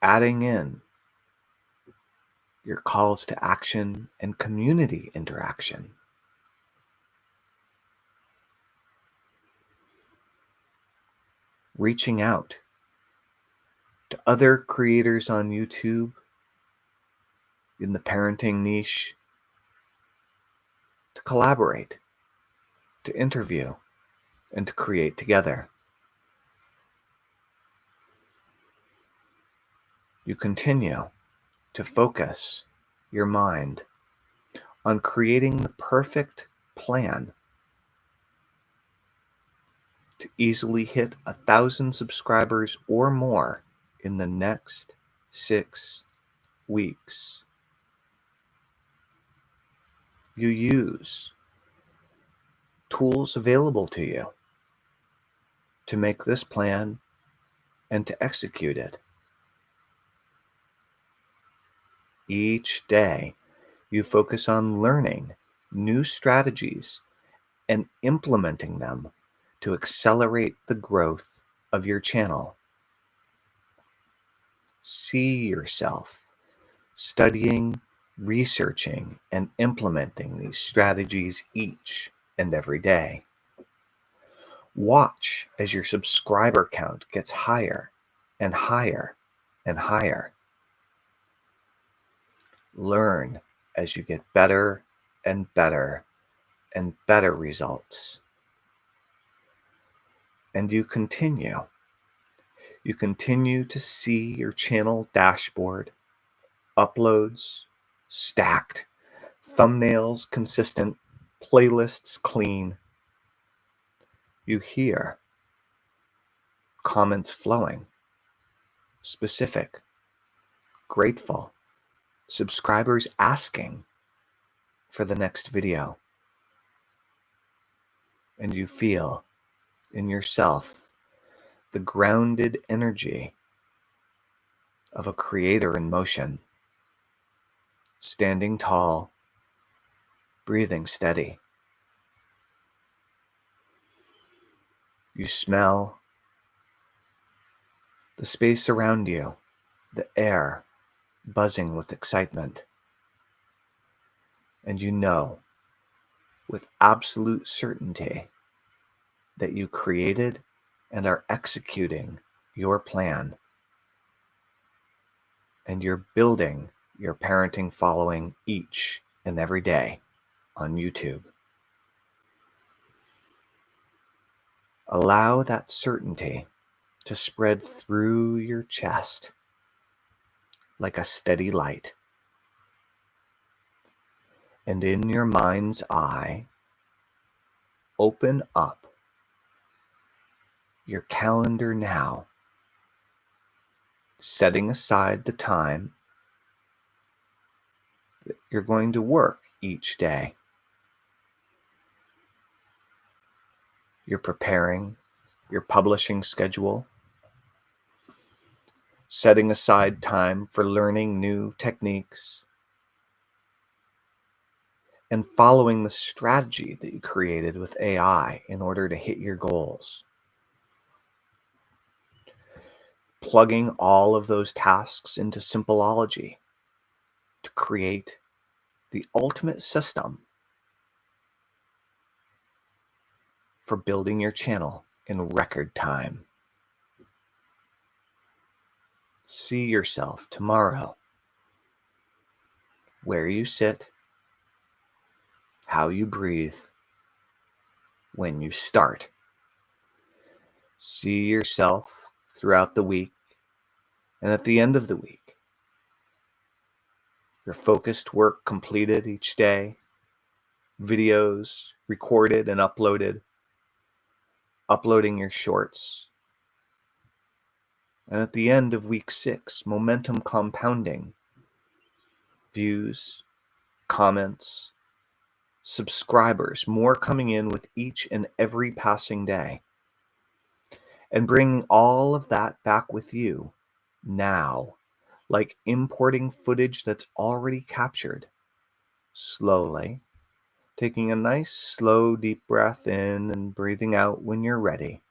Adding in your calls to action and community interaction. Reaching out to other creators on YouTube in the parenting niche to collaborate, to interview, and to create together. You continue to focus your mind on creating the perfect plan to easily hit 1,000 subscribers or more in the next 6 weeks. You use tools available to you to make this plan and to execute it. Each day, you focus on learning new strategies and implementing them to accelerate the growth of your channel. See yourself studying, researching, and implementing these strategies each and every day. Watch as your subscriber count gets higher and higher and higher. Learn as you get better and better and better results. And you continue to see your channel dashboard, uploads stacked, thumbnails consistent, playlists clean. You hear comments flowing, specific, grateful, subscribers asking for the next video. And you feel in yourself the grounded energy of a creator in motion, standing tall, breathing steady. You smell the space around you the air buzzing with excitement. And you know with absolute certainty that you created and are executing your plan. And you're building your parenting following each and every day on YouTube. Allow that certainty to spread through your chest like a steady light. And in your mind's eye, open up your calendar now, setting aside the time that you're going to work each day. You're preparing your publishing schedule, setting aside time for learning new techniques, and following the strategy that you created with AI in order to hit your goals. Plugging all of those tasks into Simpleology to create the ultimate system for building your channel in record time. See yourself tomorrow, where you sit, how you breathe, when you start. See yourself throughout the week and at the end of the week. Your focused work completed each day, videos recorded and uploaded, uploading your shorts. And at the end of week 6, momentum compounding, views, comments, subscribers, more coming in with each and every passing day. And bringing all of that back with you now, like importing footage that's already captured, slowly, taking a nice, slow, deep breath in and breathing out when you're ready.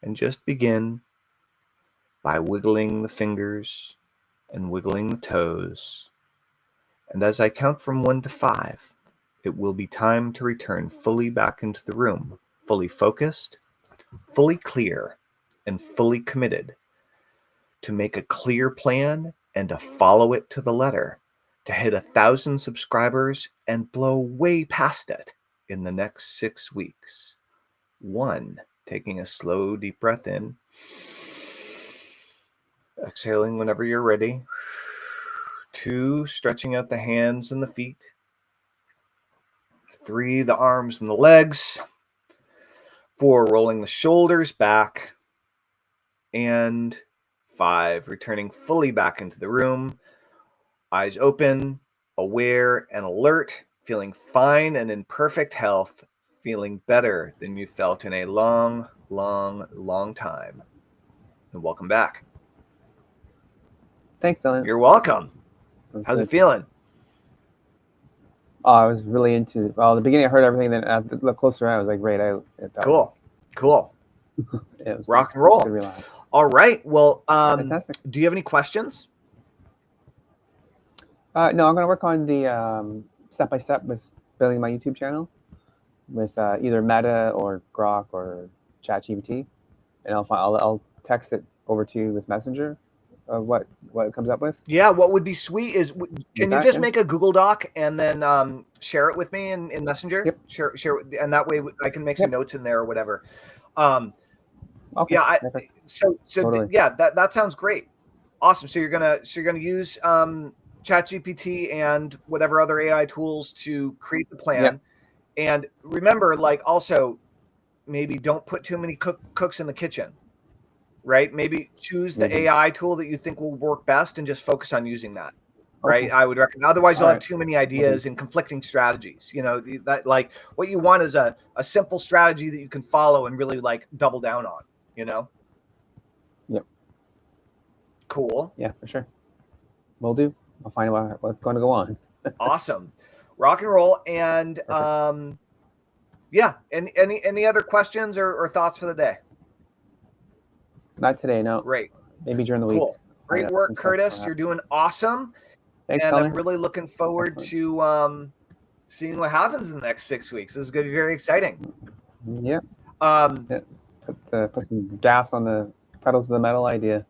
And just begin by wiggling the fingers and wiggling the toes. And as I count from 1 to 5, it will be time to return fully back into the room, fully focused, fully clear, and fully committed to make a clear plan and to follow it to the letter, to hit 1,000 subscribers and blow way past it in the next 6 weeks. 1, taking a slow, deep breath in. Exhaling whenever you're ready. 2, stretching out the hands and the feet. 3, the arms and the legs. 4, rolling the shoulders back. And 5, returning fully back into the room. Eyes open, aware and alert, feeling fine and in perfect health, feeling better than you felt in a long, long, long time. And welcome back. Thanks, Dylan. You're welcome. How's it feeling? Oh, I was really into. Well, the beginning I heard everything. Then I looked closer, I was like right out. Cool. It was rock and roll. Relax. All right. Well, fantastic. Do you have any questions? No, I'm going to work on the step by step with building my YouTube channel with either Meta or Grok or ChatGPT, and I'll text it over to you with Messenger. What it comes up with. Yeah, what would be sweet is can you just make a Google Doc and then share it with me in Messenger? Yep. Share it, and that way I can make some notes in there or whatever. Okay. Yeah, so totally. Yeah, that sounds great. Awesome. So you're gonna use ChatGPT and whatever other AI tools to create the plan. Yep. And remember, like, also maybe don't put too many cooks in the kitchen. Right? Maybe choose the AI tool that you think will work best and just focus on using that. Right? I would recommend. Otherwise, you'll have too many ideas and conflicting strategies. You know, that like what you want is a simple strategy that you can follow and really like double down on. You know? Yep. Cool. Yeah, for sure. Will do. I'll find out what's going to go on. Awesome. Rock and roll. And yeah. Any other questions or thoughts for the day? Not today, no. Great. Maybe during the week. Great work, Curtis. You're doing awesome. Thanks, and Tellman. I'm really looking forward to seeing what happens in the next 6 weeks. This is going to be very exciting. Yeah. Put some gas on the pedals of the metal idea.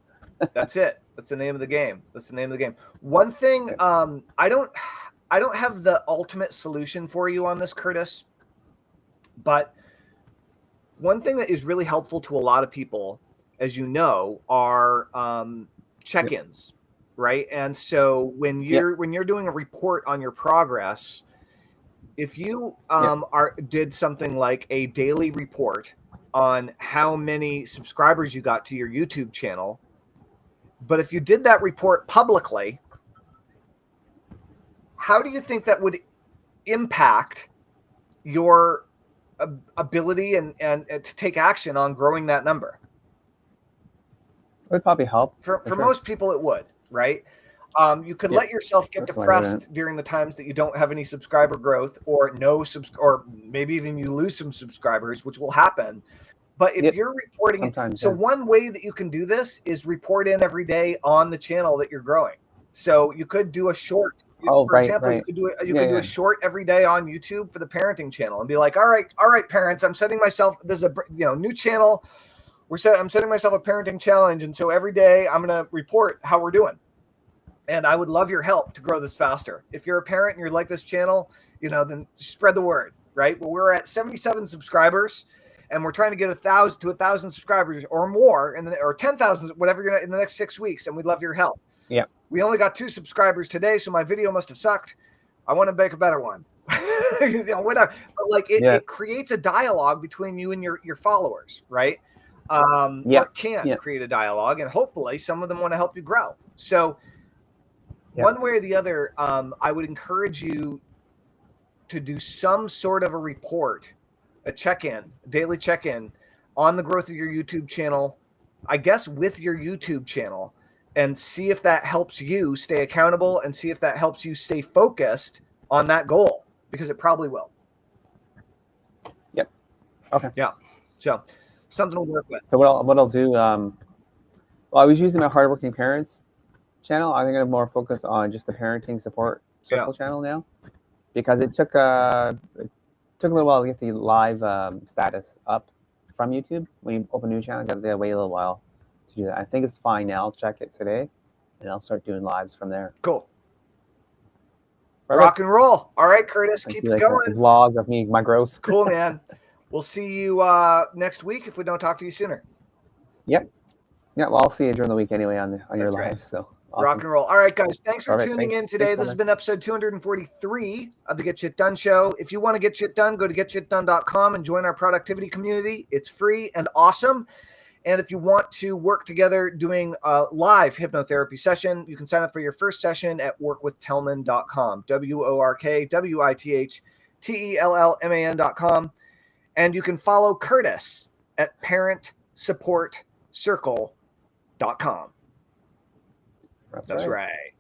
That's it. That's the name of the game. That's the name of the game. One thing, I don't have the ultimate solution for you on this, Curtis, but one thing that is really helpful to a lot of people, as you know, are check-ins, right? And so when you're doing a report on your progress, if you did something like a daily report on how many subscribers you got to your YouTube channel, but if you did that report publicly, how do you think that would impact your ability and to take action on growing that number? It would probably help. For sure. Most people, it would, right? You could let yourself get depressed during the times that you don't have any subscriber growth or or maybe even you lose some subscribers, which will happen. But if you're reporting one way that you can do this is report in every day on the channel that you're growing. So you could do a short. For example, you could do do a short every day on YouTube for the parenting channel and be like, all right, parents, I'm setting myself. There's a new channel. I'm setting myself a parenting challenge, and so every day I'm going to report how we're doing. And I would love your help to grow this faster. If you're a parent and you like this channel, then spread the word, right? Well, we're at 77 subscribers, and we're trying to get 1,000 to 1,000 subscribers or more, or 10,000, whatever in the next 6 weeks, and we'd love your help. Yeah. We only got 2 subscribers today, so my video must have sucked. I want to make a better one. Whatever. But it creates a dialogue between you and your followers, right? Or it can create a dialogue, and hopefully some of them want to help you grow. So one way or the other, I would encourage you to do some sort of a report, a daily check-in on the growth of your YouTube channel, I guess with your YouTube channel, and see if that helps you stay accountable and see if that helps you stay focused on that goal, because it probably will. Yep. Okay. Yeah. So something to work with. So what I'll do, I was using my Hardworking Parents channel. I think I'm more focused on just the parenting support circle channel now, because it took a little while to get the live status up from YouTube. When you open a new channel, you got to wait a little while to do that. I think it's fine now. I'll check it today, and I'll start doing lives from there. Cool. Rock and roll. All right, Curtis, keep it going. A vlog of my growth. Cool, man. We'll see you next week if we don't talk to you sooner. Yep. Yeah, well, I'll see you during the week anyway on your live. So awesome. Rock and roll. All right, guys. Thanks for tuning in today. This has been episode 243 of the Get Shit Done Show. If you want to get shit done, go to getshitdone.com and join our productivity community. It's free and awesome. And if you want to work together doing a live hypnotherapy session, you can sign up for your first session at workwithtellman.com. WorkWithTellman.com. And you can follow Curtis at parentsupportcircle.com. That's right.